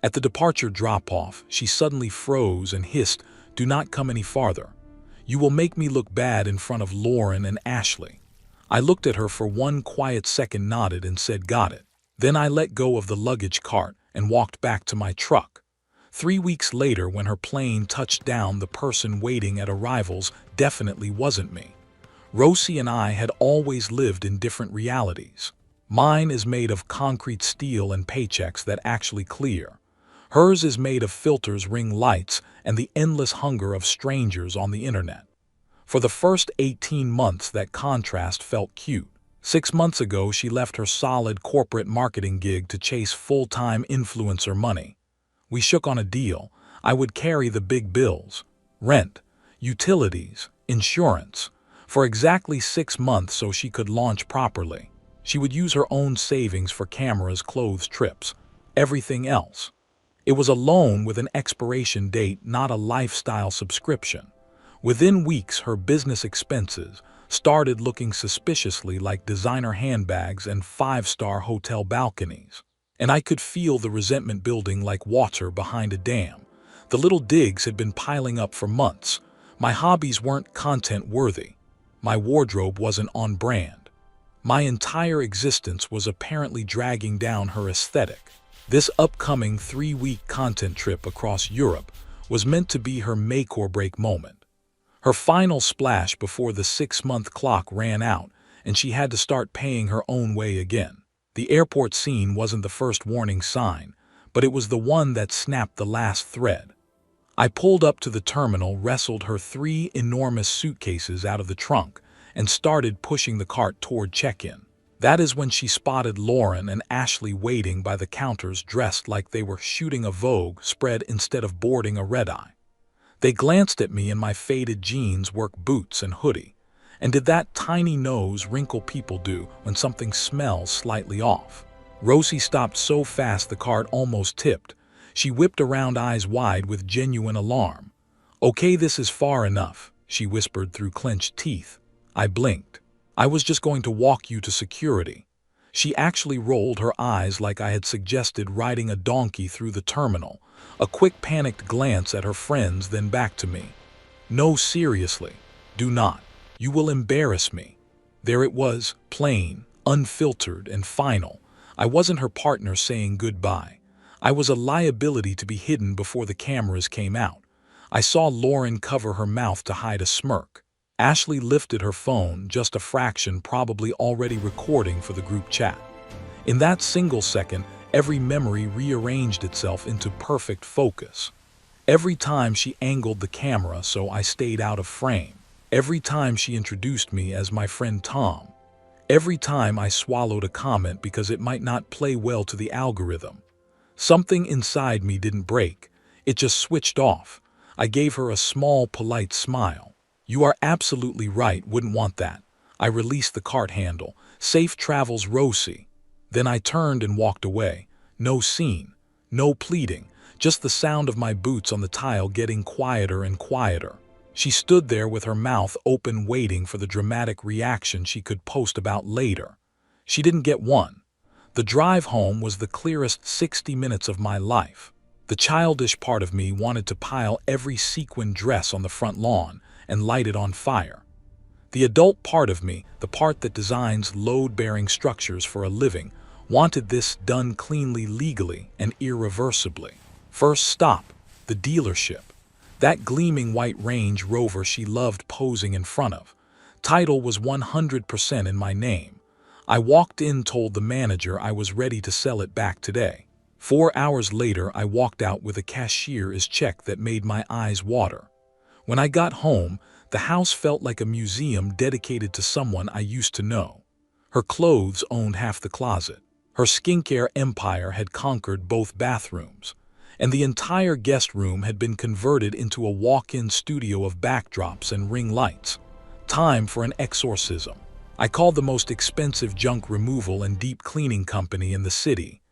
At the departure drop-off, she suddenly froze and hissed, "Do not come any farther. You will make me look bad in front of Lauren and Ashley." I looked at her for one quiet second, nodded, and said, "Got it." Then I let go of the luggage cart and walked back to my truck. 3 weeks later, when her plane touched down, the person waiting at arrivals definitely wasn't me. Rosie and I had always lived in different realities. Mine is made of concrete steel and paychecks that actually clear. Hers is made of filters, ring lights, and the endless hunger of strangers on the internet. For the first 18 months, that contrast felt cute. 6 months ago, she left her solid corporate marketing gig to chase full-time influencer money. We shook on a deal. I would carry the big bills: rent, utilities, insurance, for exactly 6 months so she could launch properly. She would use her own savings for cameras, clothes, trips, everything else. It was a loan with an expiration date, not a lifestyle subscription. Within weeks, her business expenses started looking suspiciously like designer handbags and five-star hotel balconies. And I could feel the resentment building like water behind a dam. The little digs had been piling up for months. My hobbies weren't content-worthy. My wardrobe wasn't on brand. My entire existence was apparently dragging down her aesthetic. This upcoming 3-week content trip across Europe was meant to be her make-or-break moment. Her final splash before the 6-month clock ran out, and she had to start paying her own way again. The airport scene wasn't the first warning sign, but it was the one that snapped the last thread. I pulled up to the terminal, wrestled her 3 enormous suitcases out of the trunk, and started pushing the cart toward check-in. That is when she spotted Lauren and Ashley waiting by the counters, dressed like they were shooting a Vogue spread instead of boarding a red-eye. They glanced at me in my faded jeans, work boots, and hoodie. And did that tiny nose wrinkle people do when something smells slightly off? Rosie stopped so fast the cart almost tipped. She whipped around, eyes wide with genuine alarm. "Okay, this is far enough," she whispered through clenched teeth. I blinked. "I was just going to walk you to security." She actually rolled her eyes like I had suggested riding a donkey through the terminal, a quick panicked glance at her friends, then back to me. "No, seriously, do not. You will embarrass me." There it was, plain, unfiltered, and final. I wasn't her partner saying goodbye. I was a liability to be hidden before the cameras came out. I saw Lauren cover her mouth to hide a smirk. Ashley lifted her phone, just a fraction, probably already recording for the group chat. In that single second, every memory rearranged itself into perfect focus. Every time she angled the camera so I stayed out of frame. Every time she introduced me as my friend Tom. Every time I swallowed a comment because it might not play well to the algorithm. Something inside me didn't break. It just switched off. I gave her a small, polite smile. "You are absolutely right, wouldn't want that." I released the cart handle. "Safe travels, Rosie." Then I turned and walked away. No scene, no pleading, just the sound of my boots on the tile getting quieter and quieter. She stood there with her mouth open, waiting for the dramatic reaction she could post about later. She didn't get one. The drive home was the clearest 60 minutes of my life. The childish part of me wanted to pile every sequin dress on the front lawn and light it on fire. The adult part of me, the part that designs load-bearing structures for a living, wanted this done cleanly, legally, and irreversibly. First stop, the dealership. That gleaming white Range Rover she loved posing in front of. Title was 100% in my name. I walked in, told the manager I was ready to sell it back today. 4 hours later, I walked out with a cashier's check that made my eyes water. When I got home, the house felt like a museum dedicated to someone I used to know. Her clothes owned half the closet. Her skincare empire had conquered both bathrooms. And the entire guest room had been converted into a walk-in studio of backdrops and ring lights. Time for an exorcism. I called the most expensive junk removal and deep cleaning company in the city.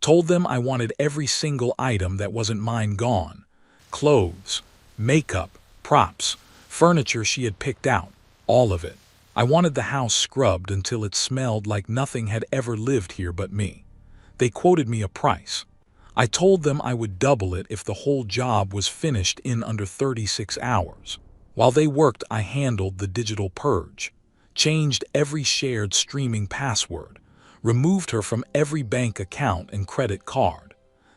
Told them I wanted every single item that wasn't mine gone. Clothes, makeup, props, furniture she had picked out, all of it. I wanted the house scrubbed until it smelled like nothing had ever lived here but me. They quoted me a price. I told them I would double it if the whole job was finished in under 36 hours. While they worked, I handled the digital purge, changed every shared streaming password, removed her from every bank account and credit card.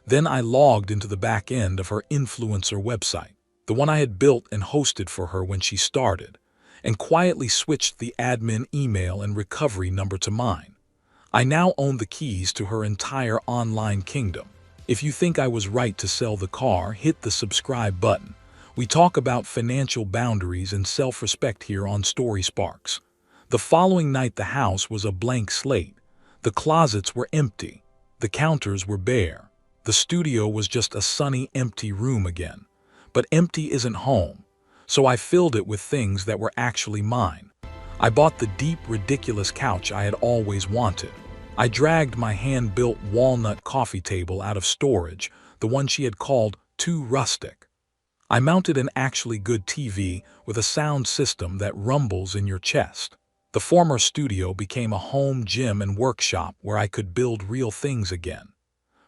Then I logged into the back end of her influencer website, the one I had built and hosted for her when she started, and quietly switched the admin email and recovery number to mine. I now own the keys to her entire online kingdom. If you think I was right to sell the car, hit the subscribe button. We talk about financial boundaries and self-respect here on Story Sparks. The following night, the house was a blank slate. The closets were empty. The counters were bare. The studio was just a sunny, empty room again. But empty isn't home, so I filled it with things that were actually mine. I bought the deep, ridiculous couch I had always wanted. I dragged my hand-built walnut coffee table out of storage, the one she had called too rustic. I mounted an actually good TV with a sound system that rumbles in your chest. The former studio became a home gym and workshop where I could build real things again.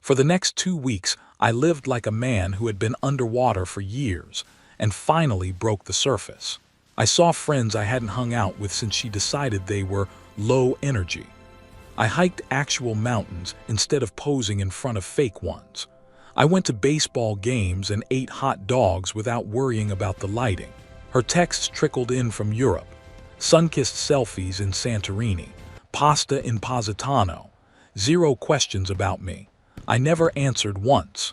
For the next 2 weeks, I lived like a man who had been underwater for years and finally broke the surface. I saw friends I hadn't hung out with since she decided they were low energy. I hiked actual mountains instead of posing in front of fake ones. I went to baseball games and ate hot dogs without worrying about the lighting. Her texts trickled in from Europe. Sun-kissed selfies in Santorini, pasta in Positano. 0 questions about me. I never answered once.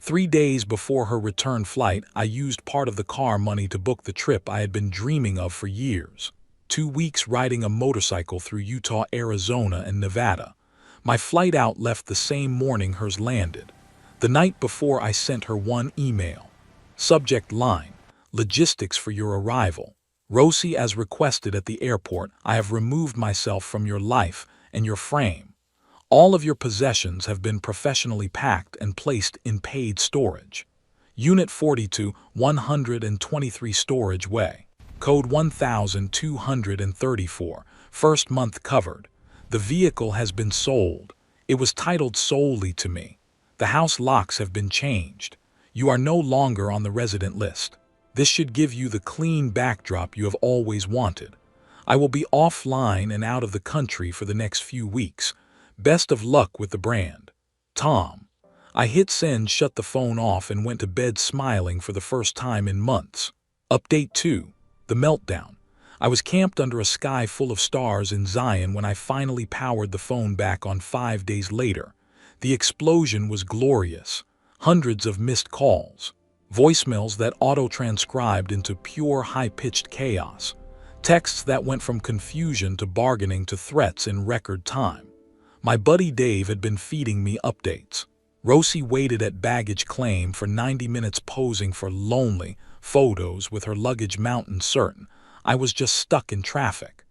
3 days before her return flight, I used part of the car money to book the trip I had been dreaming of for years. 2 weeks riding a motorcycle through Utah, Arizona, and Nevada. My flight out left the same morning hers landed. The night before, I sent her one email. Subject line: logistics for your arrival. Rosie, as requested at the airport, I have removed myself from your life and your frame. All of your possessions have been professionally packed and placed in paid storage. Unit 42, 123 Storage Way. Code 1234. First month covered. The vehicle has been sold. It was titled solely to me. The house locks have been changed. You are no longer on the resident list. This should give you the clean backdrop you have always wanted. I will be offline and out of the country for the next few weeks. Best of luck with the brand. Tom. I hit send, shut the phone off, and went to bed smiling for the first time in months. Update 2. The meltdown. I was camped under a sky full of stars in Zion when I finally powered the phone back on 5 days later. The explosion was glorious. Hundreds of missed calls. Voicemails that auto-transcribed into pure high-pitched chaos. Texts that went from confusion to bargaining to threats in record time. My buddy Dave had been feeding me updates. Rosie waited at baggage claim for 90 minutes posing for lonely photos with her luggage mountain certain I was just stuck in traffic.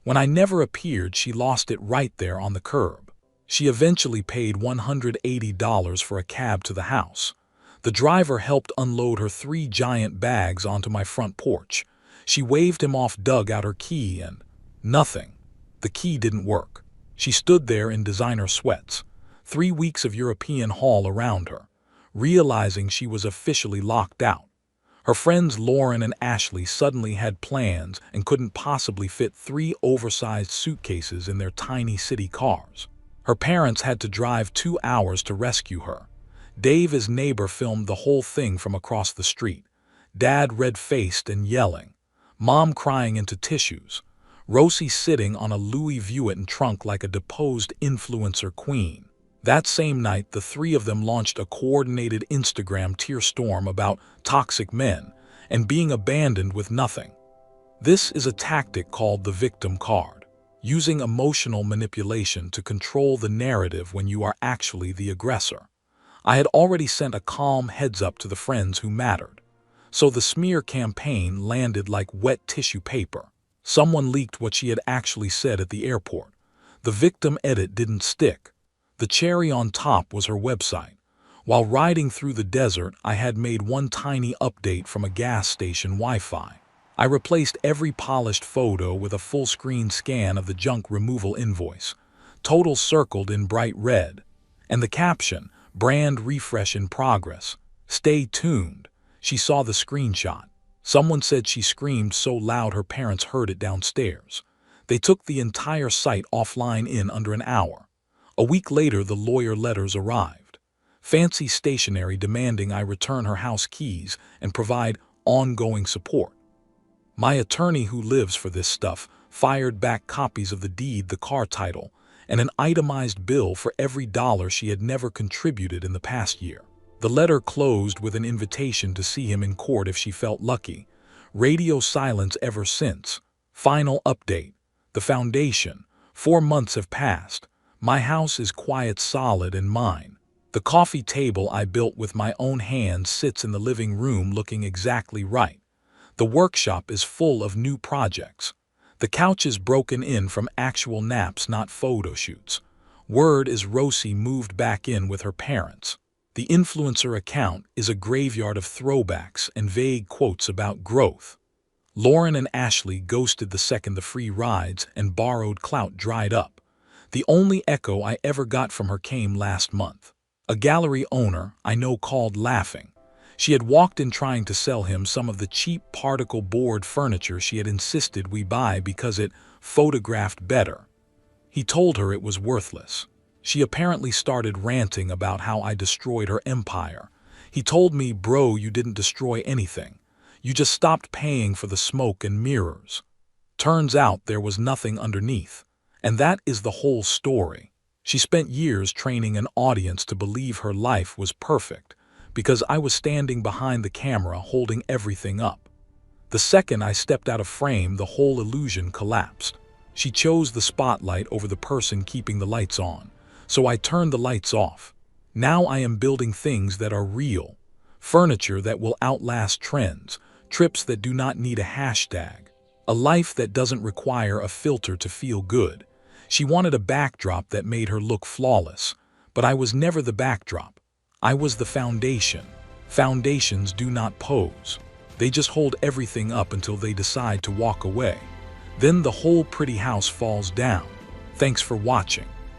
When I never appeared, she lost it right there on the curb. She eventually paid $180 for a cab to the house. The driver helped unload her 3 giant bags onto my front porch. She waved him off, dug out her key, and nothing. The key didn't work. She stood there in designer sweats, 3 weeks of European haul around her, realizing she was officially locked out. Her friends Lauren and Ashley suddenly had plans and couldn't possibly fit 3 oversized suitcases in their tiny city cars. Her parents had to drive 2 hours to rescue her. Dave, his neighbor, filmed the whole thing from across the street. Dad red-faced and yelling. Mom crying into tissues. Rosie sitting on a Louis Vuitton trunk like a deposed influencer queen. That same night, the 3 of them launched a coordinated Instagram tear storm about toxic men and being abandoned with nothing. This is a tactic called the victim card, using emotional manipulation to control the narrative when you are actually the aggressor. I had already sent a calm heads-up to the friends who mattered, so the smear campaign landed like wet tissue paper. Someone leaked what she had actually said at the airport. The victim edit didn't stick. The cherry on top was her website. While riding through the desert, I had made one tiny update from a gas station Wi-Fi. I replaced every polished photo with a full-screen scan of the junk removal invoice, total circled in bright red, and the caption, Brand refresh in progress. Stay tuned. She saw the screenshot. Someone said she screamed so loud her parents heard it downstairs. They took the entire site offline in under an hour. A week later, the lawyer letters arrived. Fancy stationery demanding I return her house keys and provide ongoing support. My attorney, who lives for this stuff, fired back copies of the deed, the car title, and an itemized bill for every dollar she had never contributed in the past year. The letter closed with an invitation to see him in court if she felt lucky. Radio silence ever since. Final update. The foundation. 4 months have passed. My house is quiet, solid, and mine. The coffee table I built with my own hands sits in the living room looking exactly right. The workshop is full of new projects. The couch is broken in from actual naps, not photo shoots. Word is Rosie moved back in with her parents. The influencer account is a graveyard of throwbacks and vague quotes about growth. Lauren and Ashley ghosted the second the free rides and borrowed clout dried up. The only echo I ever got from her came last month. A gallery owner I know called laughing. She had walked in trying to sell him some of the cheap particle board furniture she had insisted we buy because it photographed better. He told her it was worthless. She apparently started ranting about how I destroyed her empire. He told me, "Bro, you didn't destroy anything. You just stopped paying for the smoke and mirrors." Turns out there was nothing underneath. And that is the whole story. She spent years training an audience to believe her life was perfect, because I was standing behind the camera holding everything up. The second I stepped out of frame, the whole illusion collapsed. She chose the spotlight over the person keeping the lights on, so I turned the lights off. Now I am building things that are real, furniture that will outlast trends, trips that do not need a hashtag, a life that doesn't require a filter to feel good. She wanted a backdrop that made her look flawless, but I was never the backdrop. I was the foundation. Foundations do not pose. They just hold everything up until they decide to walk away. Then the whole pretty house falls down. Thanks for watching.